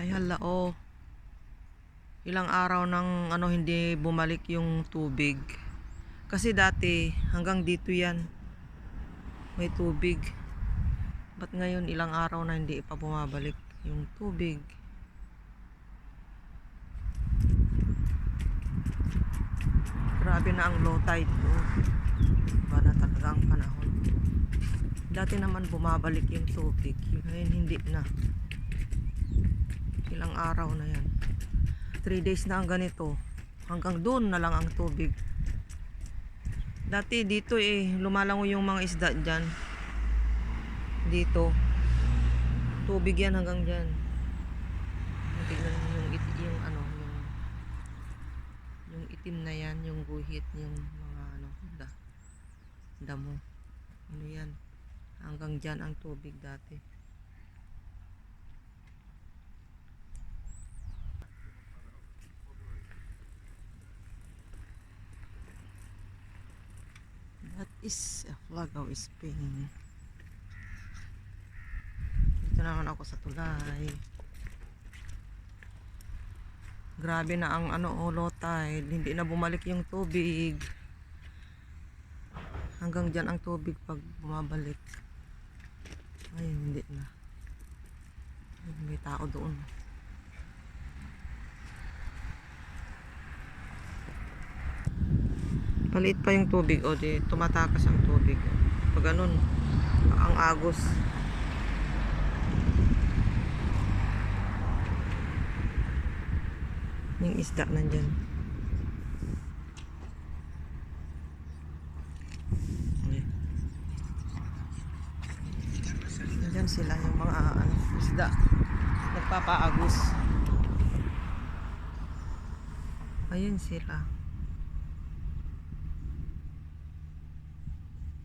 Ay hala, oh. Ilang araw nang hindi bumalik yung tubig. Kasi dati hanggang dito yan. May tubig. Ba't ngayon ilang araw na hindi pa bumabalik yung tubig? Grabe na ang low tide ko. Iba na talaga ang panahon. Dati naman bumabalik yung tubig. Ngayon hindi na. Ilang araw na yan. 3 days na ang ganito. Hanggang doon na lang ang tubig. Dati dito lumalangoy yung mga isda dyan. Dito. Tubig yan hanggang dyan. Tignan mo yung itim na yan, yung guhit, yung mga damo. Ano yan? Hanggang dyan ang tubig dati. That is a flag of Spain. Dito naman ako sa tulay. Grabe na ang low tide. Hindi na bumalik yung tubig. Hanggang dyan ang tubig pag bumabalik. Ay, hindi na. May tao doon. Maliit pa yung tubig. O, di tumatakas ang tubig. Pag ganun, ang agos. Yung isda nandyan. Nandyan sila yung mga isda. Nagpapaagos. Ayun sila.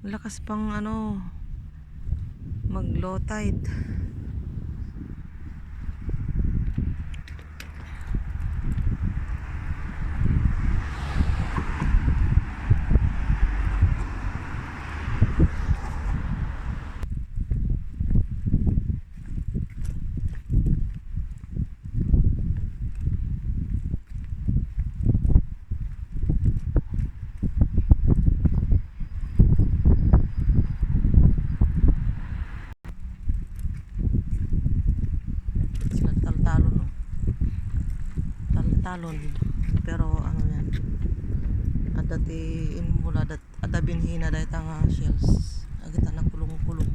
Malakas pang mag low tide. Talon, pero yan adati in mula adabin hina dahil tanga shells agita na kulong-kulong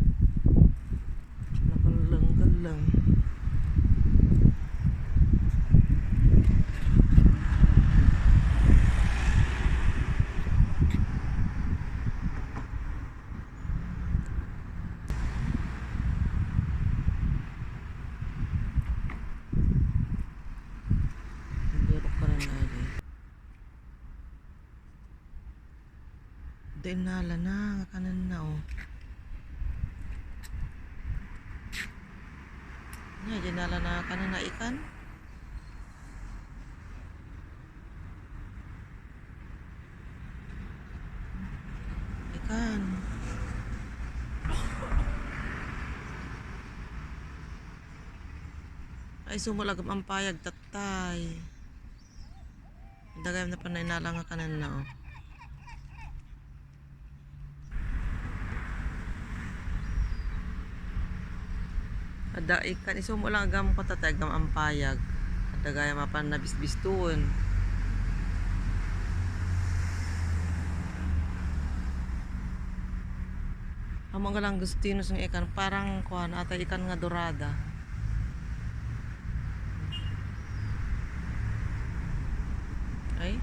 nakalang-galang. Dinala na kanan na dinala na kanan na ikan. Ay sumulagam ang payag tatay. Dagay na pa na inala nga kanan na ada ikan iso mo lang agam ko tatagam ang payag. Dagay mapan na bisbistuon. Amo nga lang gustinos ng ikan parang kuan ata ikan nga dorada. Ay